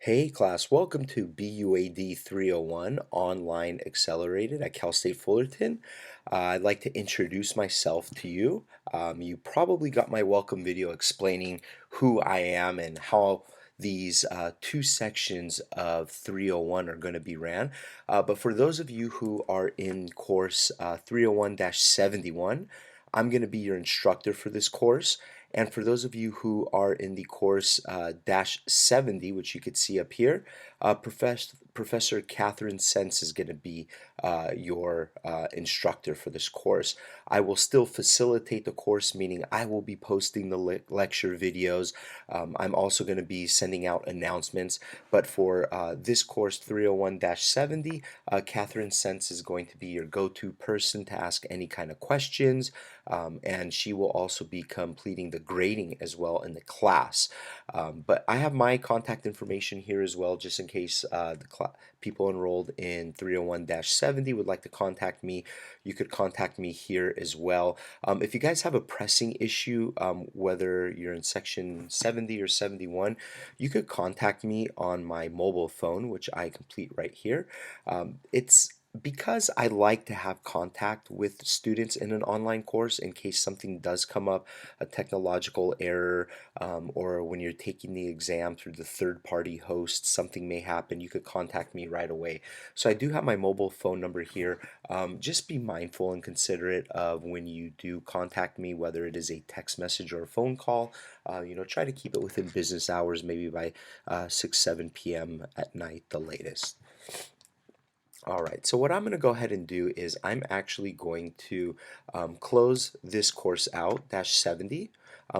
Hey class, welcome to BUAD 301 Online Accelerated at Cal State Fullerton. I'd like to introduce myself to you. You probably got my welcome video explaining who I am and how these two sections of 301 are going to be ran. But for those of you who are in course 301-71, I'm going to be your instructor for this course. And for those of you who are in the course dash 70, which you could see up here, Professor Catherine Sense is going to be your instructor for this course. I will still facilitate the course, meaning I will be posting the lecture videos. I'm also going to be sending out announcements. But for this course 301-70, Catherine Sense is going to be your go-to person to ask any kind of questions. And she will also be completing the grading as well in the class. But I have my contact information here as well, just in case the people enrolled in 301-70 would like to contact me. You could contact me here as well. If you guys have a pressing issue, whether you're in section 70 or 71, you could contact me on my mobile phone, which I complete right here. It's because I like to have contact with students in an online course in case something does come up, a technological error, or when you're taking the exam through the third-party host, something may happen, you could contact me right away. So I do have my mobile phone number here. Just be mindful and considerate of when you do contact me, whether it is a text message or a phone call. Try to keep it within business hours, maybe by 6, 7 p.m. at night, the latest. All right, so what I'm going to go ahead and do is I'm actually going to close this course out, dash 70,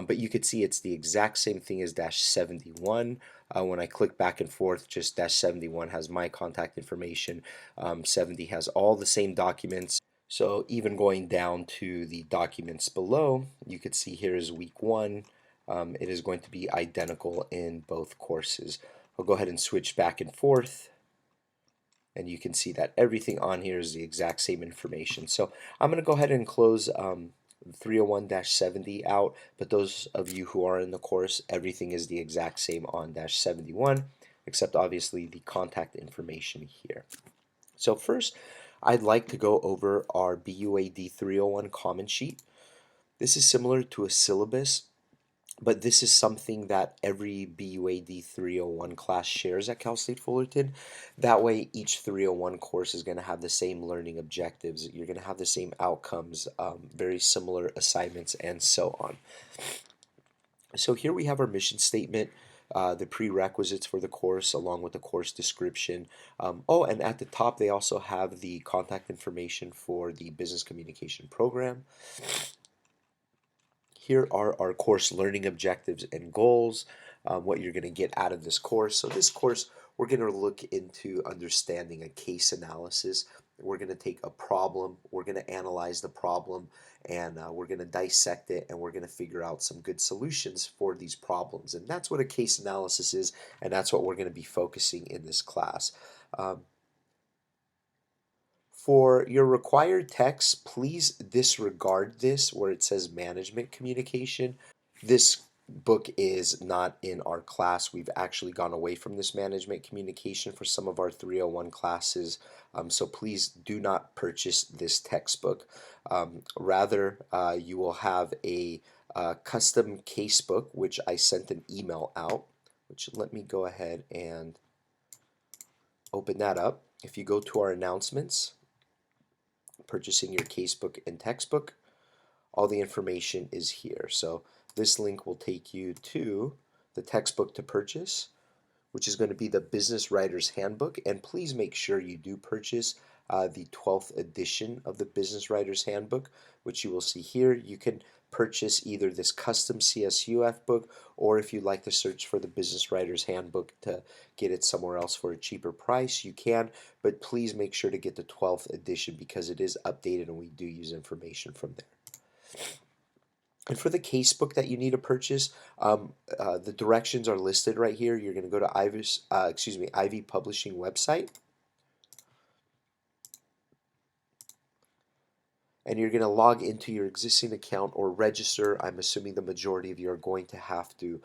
but you could see it's the exact same thing as dash 71. When I click back and forth, just dash 71 has my contact information, 70 has all the same documents. So even going down to the documents below, you could see here is week 1. It is going to be identical in both courses. I'll go ahead and switch back and forth, and you can see that everything on here is the exact same information. So I'm going to go ahead and close 301-70 out, but those of you who are in the course, everything is the exact same on dash 71, except obviously the contact information here. So first, I'd like to go over our BUAD 301 common sheet. This is similar to a syllabus, but this is something that every BUAD 301 class shares at Cal State Fullerton. That way, each 301 course is going to have the same learning objectives. You're going to have the same outcomes, very similar assignments, and so on. So here we have our mission statement, the prerequisites for the course, along with the course description. And at the top, they also have the contact information for the business communication program. Here are our course learning objectives and goals, what you're going to get out of this course. So this course, we're going to look into understanding a case analysis. We're going to take a problem, we're going to analyze the problem, and we're going to dissect it, and we're going to figure out some good solutions for these problems. And that's what a case analysis is, and that's what we're going to be focusing in this class. For your required text, please disregard this where it says management communication. This book is not in our class. We've actually gone away from this management communication for some of our 301 classes. So please do not purchase this textbook. Rather, you will have a custom casebook, which I sent an email out, which let me go ahead and open that up. If you go to our announcements, purchasing your casebook and textbook, all the information is here. So this link will take you to the textbook to purchase, which is going to be the Business Writer's Handbook. And please make sure you do purchase the 12th edition of the Business Writer's Handbook, which you will see here. You can purchase either this custom CSUF book, or if you'd like to search for the Business Writer's Handbook to get it somewhere else for a cheaper price, you can, but please make sure to get the 12th edition because it is updated and we do use information from there. And for the casebook that you need to purchase, the directions are listed right here. You're going to go to Ivy Publishing website, and you're going to log into your existing account or register. I'm assuming the majority of you are going to have to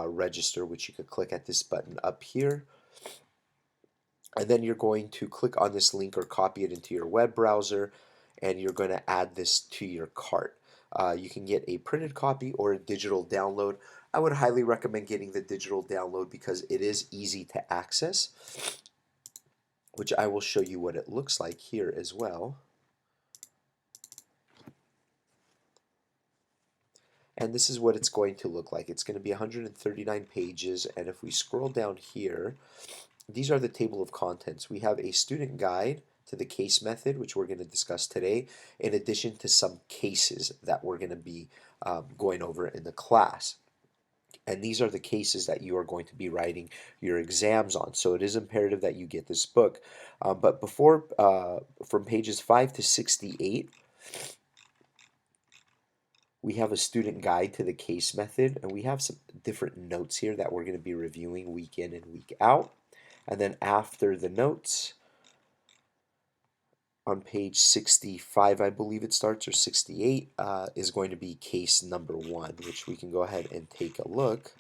register, which you could click at this button up here. And then you're going to click on this link or copy it into your web browser, and you're going to add this to your cart. You can get a printed copy or a digital download. I would highly recommend getting the digital download because it is easy to access, which I will show you what it looks like here as well. And this is what it's going to look like. It's going to be 139 pages, and if we scroll down here, these are the table of contents. We have a student guide to the case method, which we're going to discuss today, in addition to some cases that we're going to be going over in the class. And these are the cases that you are going to be writing your exams on. So it is imperative that you get this book. But before, from pages 5 to 68, we have a student guide to the case method, and we have some different notes here that we're going to be reviewing week in and week out. And then after the notes, on page 65, I believe it starts, or 68, is going to be case number 1, which we can go ahead and take a look.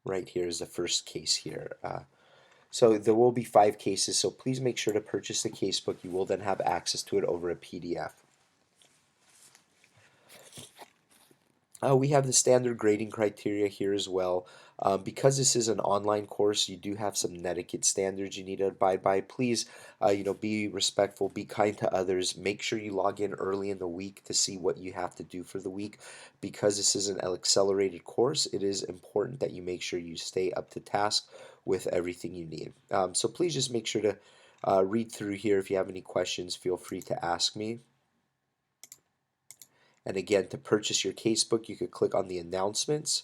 Right here is the first case here. So there will be 5 cases, so please make sure to purchase the casebook. You will then have access to it over a PDF. We have the standard grading criteria here as well. Because this is an online course, you do have some etiquette standards you need to abide by. Please, be respectful, be kind to others. Make sure you log in early in the week to see what you have to do for the week. Because this is an accelerated course, it is important that you make sure you stay up to task with everything you need. So please just make sure to read through here. If you have any questions, feel free to ask me. And again, to purchase your casebook, you could click on the announcements,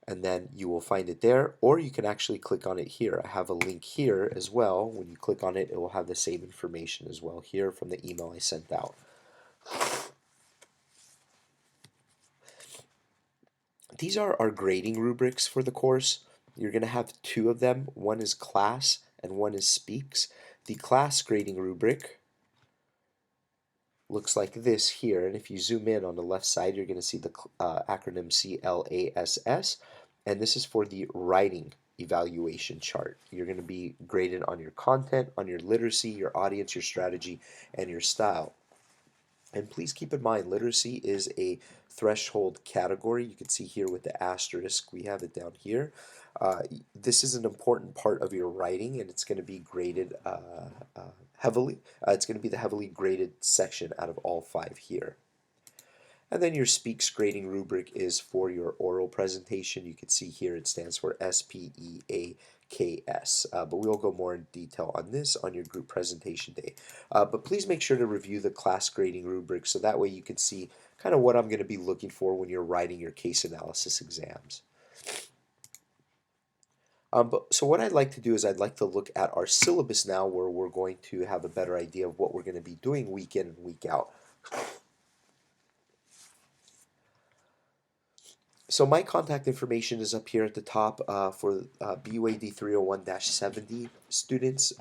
and then you will find it there, or you can actually click on it here. I have a link here as well. When you click on it, it will have the same information as well here from the email I sent out. These are our grading rubrics for the course. You're going to have 2 of them. One is class and one is speaks. The class grading rubric looks like this here, and if you zoom in on the left side, you're going to see the acronym CLASS, and this is for the writing evaluation chart. You're going to be graded on your content, on your literacy, your audience, your strategy, and your style. And please keep in mind, literacy is a threshold category. You can see here with the asterisk, we have it down here. This is an important part of your writing, and it's going to be graded heavily. It's going to be the heavily graded section out of all 5 here. And then your speaks grading rubric is for your oral presentation. You can see here it stands for SPEAKS, but we'll go more in detail on this on your group presentation day. But please make sure to review the class grading rubric so that way you can see kind of what I'm going to be looking for when you're writing your case analysis exams. So what I'd like to do is I'd like to look at our syllabus now, where we're going to have a better idea of what we're going to be doing week in and week out. So my contact information is up here at the top for BUAD 301-70 students.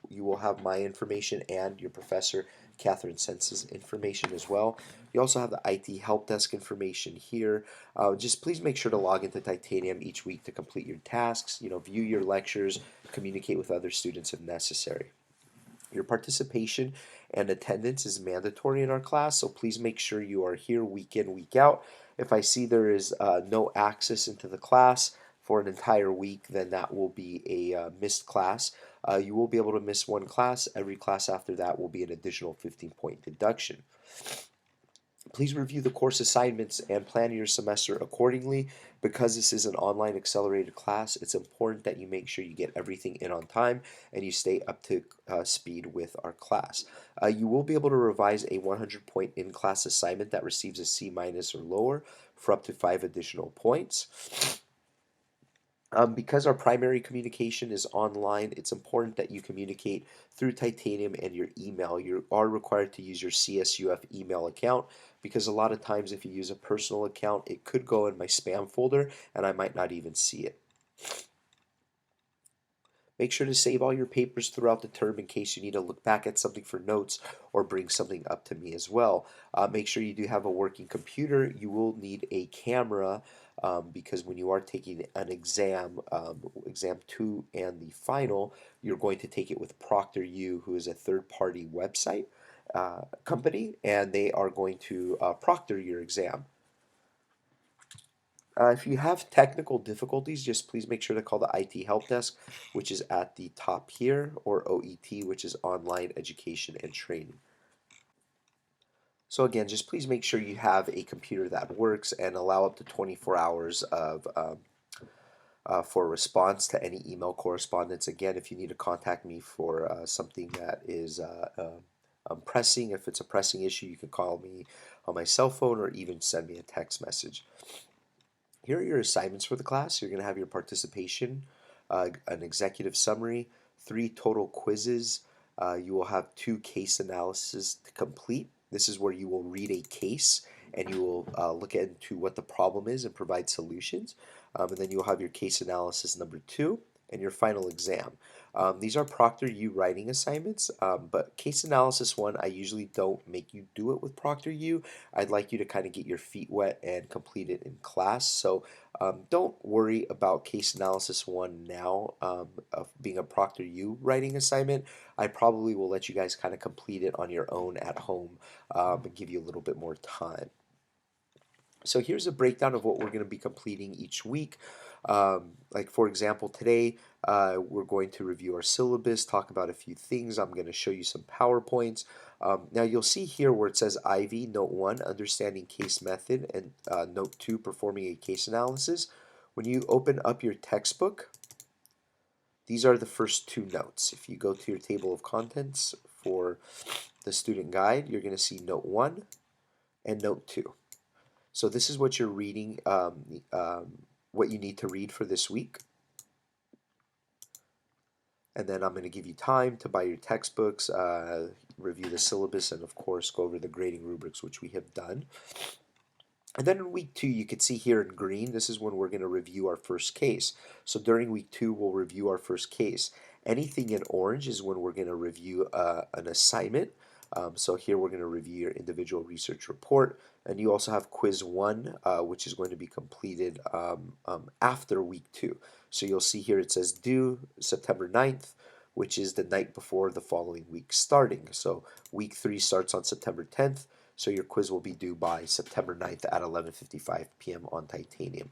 You will have my information and your professor, Catherine Sense's information as well. You also have the IT help desk information here. Just please make sure to log into Titanium each week to complete your tasks, view your lectures, communicate with other students if necessary. Your participation and attendance is mandatory in our class, so please make sure you are here week in, week out. If I see there is no access into the class for an entire week, then that will be a missed class. You will be able to miss 1 class. Every class after that will be an additional 15-point deduction. Please review the course assignments and plan your semester accordingly. Because this is an online accelerated class, it's important that you make sure you get everything in on time and you stay up to speed with our class. You will be able to revise a 100-point in-class assignment that receives a C- or lower for up to 5 additional points. Because our primary communication is online, it's important that you communicate through Titanium and your email. You are required to use your CSUF email account, because a lot of times if you use a personal account, it could go in my spam folder and I might not even see it. Make sure to save all your papers throughout the term in case you need to look back at something for notes or bring something up to me as well. Make sure you do have a working computer. You will need a camera because when you are taking an exam, exam 2 and the final, you're going to take it with ProctorU, who is a third-party website company, and they are going to proctor your exam. If you have technical difficulties, just please make sure to call the IT help desk, which is at the top here, or OET, which is Online Education and Training. So again, just please make sure you have a computer that works and allow up to 24 hours of for response to any email correspondence. Again, if you need to contact me for something that is pressing, if it's a pressing issue, you can call me on my cell phone or even send me a text message. Here are your assignments for the class. You're going to have your participation, an executive summary, 3 total quizzes. You will have 2 case analyses to complete. This is where you will read a case and you will look into what the problem is and provide solutions. And then you'll have your case analysis number 2 and your final exam. These are ProctorU writing assignments, but case analysis 1, I usually don't make you do it with ProctorU. I'd like you to kind of get your feet wet and complete it in class. So don't worry about case analysis 1 now of being a ProctorU writing assignment. I probably will let you guys kind of complete it on your own at home and give you a little bit more time. So here's a breakdown of what we're going to be completing each week. Like for example, today we're going to review our syllabus, talk about a few things. I'm going to show you some PowerPoints. Now you'll see here where it says IV, Note 1, Understanding Case Method, and Note 2, Performing a Case Analysis. When you open up your textbook, these are the first 2 notes. If you go to your table of contents for the student guide, you're going to see Note 1 and Note 2. So this is what you're reading, what you need to read for this week. And then I'm going to give you time to buy your textbooks, review the syllabus, and of course go over the grading rubrics, which we have done. And then in week 2, you can see here in green, this is when we're going to review our first case. So during week 2, we'll review our first case. Anything in orange is when we're going to review an assignment. So here we're going to review your individual research report. And you also have quiz 1, which is going to be completed after week 2. So you'll see here it says due September 9th, which is the night before the following week starting. So week 3 starts on September 10th. So your quiz will be due by September 9th at 11:55 p.m. on titanium.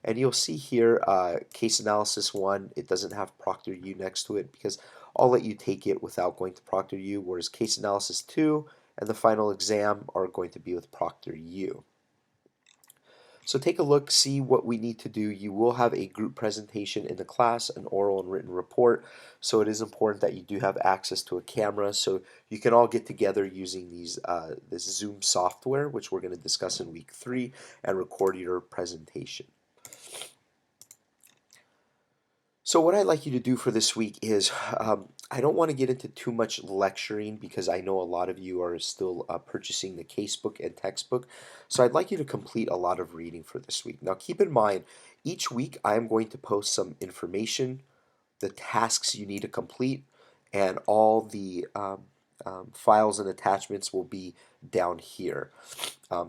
And you'll see here case analysis 1, it doesn't have ProctorU next to it because I'll let you take it without going to ProctorU, whereas case analysis 2 and the final exam are going to be with ProctorU. So take a look, see what we need to do. You will have a group presentation in the class, an oral and written report. So it is important that you do have access to a camera so you can all get together using this Zoom software, which we're going to discuss in week 3, and record your presentation. So what I'd like you to do for this week is, I don't want to get into too much lecturing because I know a lot of you are still purchasing the casebook and textbook. So I'd like you to complete a lot of reading for this week. Now keep in mind, each week I am going to post some information, the tasks you need to complete, and all the files and attachments will be down here.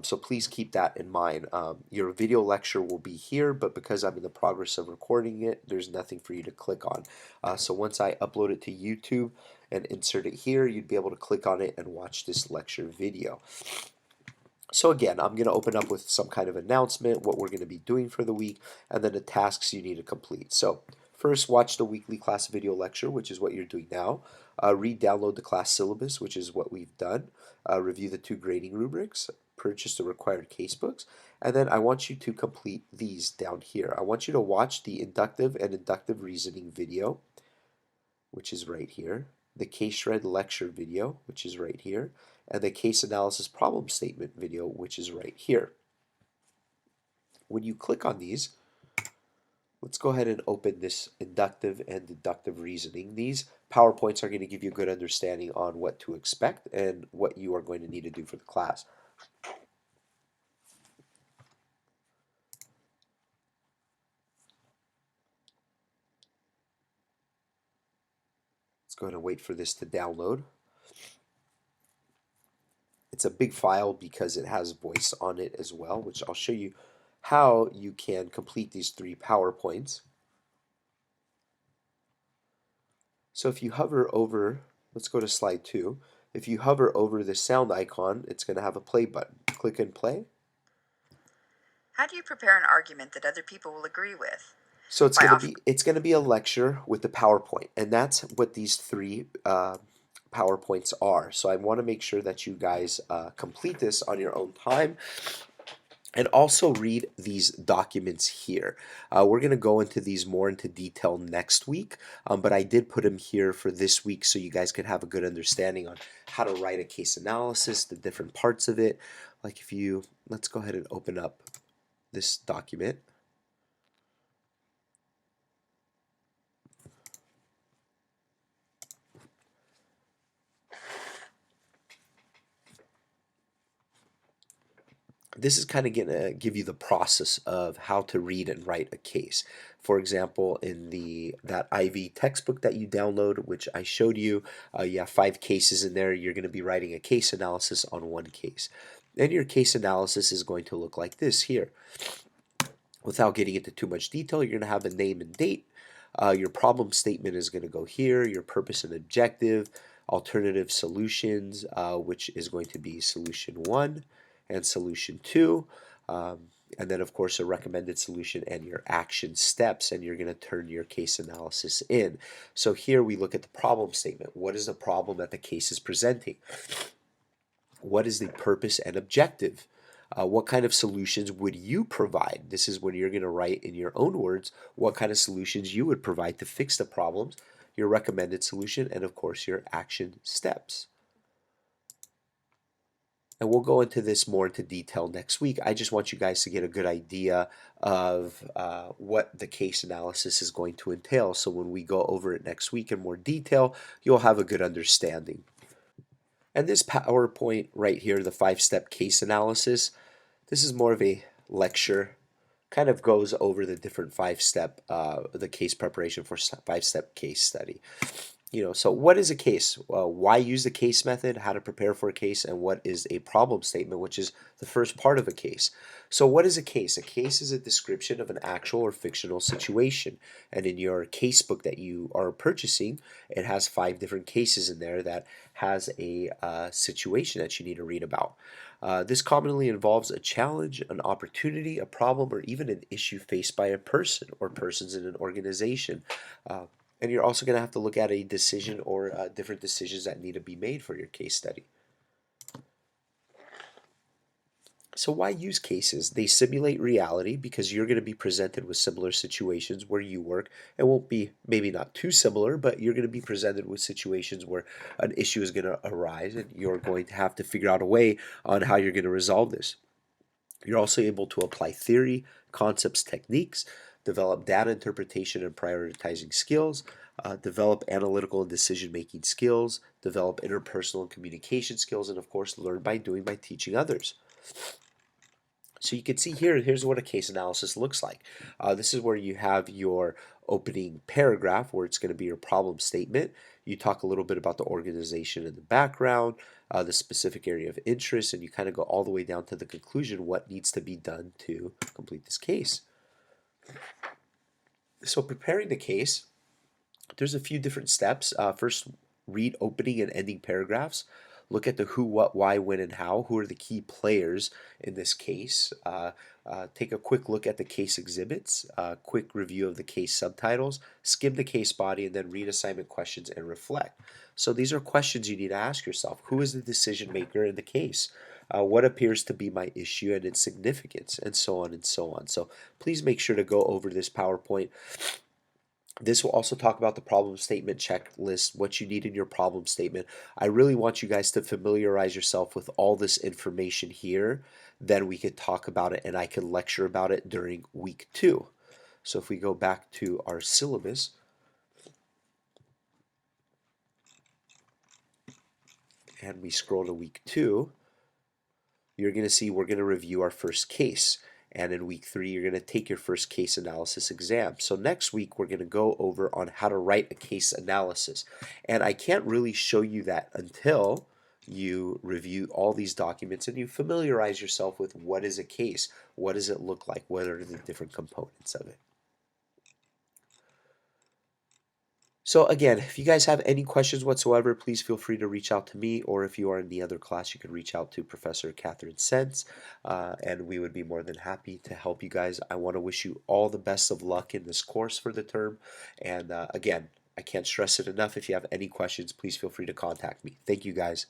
So please keep that in mind. Your video lecture will be here, but because I'm in the progress of recording it, there's nothing for you to click on. So once I upload it to YouTube and insert it here, you'd be able to click on it and watch this lecture video. So again, I'm going to open up with some kind of announcement, what we're going to be doing for the week, and then the tasks you need to complete. So first, watch the weekly class video lecture, which is what you're doing now. Download the class syllabus, which is what we've done. Review the 2 grading rubrics. Purchase the required casebooks. And then I want you to complete these down here. I want you to watch the inductive and inductive reasoning video, which is right here. The case shred lecture video, which is right here, and the case analysis problem statement video, which is right here. When you click on these, let's go ahead and open this inductive and deductive reasoning. These PowerPoints are going to give you a good understanding on what to expect and what you are going to need to do for the class. Let's go ahead and wait for this to download. It's a big file because it has voice on it as well, which I'll show you how you can complete these 3 PowerPoints. So if you hover over, let's go to slide 2. If you hover over the sound icon, it's going to have a play button. Click and play. How do you prepare an argument that other people will agree with? So it's going to be a lecture with the PowerPoint, and that's what these 3 PowerPoints are. So I want to make sure that you guys complete this on your own time. And also read these documents here. We're going to go into these more into detail next week, but I did put them here for this week so you guys could have a good understanding on how to write a case analysis, the different parts of it. Like if you, let's go ahead and open up this document. This is kind of going to give you the process of how to read and write a case. For example, in that IV textbook that you download, which I showed you, you have 5 cases in there. You're going to be writing a case analysis on one case. And your case analysis is going to look like this here. Without getting into too much detail, you're going to have a name and date. Your problem statement is going to go here, your purpose and objective, alternative solutions, which is going to be solution 1 and solution 2, and then of course a recommended solution and your action steps, and you're going to turn your case analysis in. So here we look at the problem statement. What is the problem that the case is presenting? What is the purpose and objective? What kind of solutions would you provide? This is when you're going to write in your own words what kind of solutions you would provide to fix the problems, your recommended solution, and of course your action steps. And we'll go into this more into detail next week. I just want you guys to get a good idea of what the case analysis is going to entail. So when we go over it next week in more detail, you'll have a good understanding. And this PowerPoint right here, the 5-step case analysis, this is more of a lecture, kind of goes over the different 5-step, the case preparation for 5-step case study. So what is a case? Why use the case method, how to prepare for a case, and what is a problem statement, which is the first part of a case. So what is a case? A case is a description of an actual or fictional situation. And in your case book that you are purchasing, it has 5 different cases in there that has a situation that you need to read about. This commonly involves a challenge, an opportunity, a problem, or even an issue faced by a person or persons in an organization. And you're also going to have to look at a decision or different decisions that need to be made for your case study. So why use cases? They simulate reality because you're going to be presented with similar situations where you work. It won't be maybe not too similar, but you're going to be presented with situations where an issue is going to arise and you're going to have to figure out a way on how you're going to resolve this. You're also able to apply theory, concepts, techniques, develop data interpretation and prioritizing skills, develop analytical and decision-making skills, develop interpersonal and communication skills, and of course learn by doing by teaching others. So you can see here, here's what a case analysis looks like. This is where you have your opening paragraph where it's going to be your problem statement. You talk a little bit about the organization and the background, the specific area of interest, and you kind of go all the way down to the conclusion, what needs to be done to complete this case. So preparing the case, there's a few different steps. First, read opening and ending paragraphs. Look at the who, what, why, when, and how. Who are the key players in this case? Take a quick look at the case exhibits, quick review of the case subtitles, skim the case body, and then read assignment questions and reflect. So these are questions you need to ask yourself. Who is the decision maker in the case? What appears to be my issue and its significance, and so on and so on. So please make sure to go over this PowerPoint. This will also talk about the problem statement checklist, what you need in your problem statement. I really want you guys to familiarize yourself with all this information here. Then we could talk about it and I can lecture about it during week 2. So if we go back to our syllabus, and we scroll to week 2, you're going to see we're going to review our first case. And in week 3, you're going to take your first case analysis exam. So next week, we're going to go over on how to write a case analysis. And I can't really show you that until you review all these documents and you familiarize yourself with what is a case, what does it look like, what are the different components of it. So again, if you guys have any questions whatsoever, please feel free to reach out to me, or if you are in the other class, you can reach out to Professor Catherine Sens, and we would be more than happy to help you guys. I want to wish you all the best of luck in this course for the term, and again, I can't stress it enough. If you have any questions, please feel free to contact me. Thank you guys.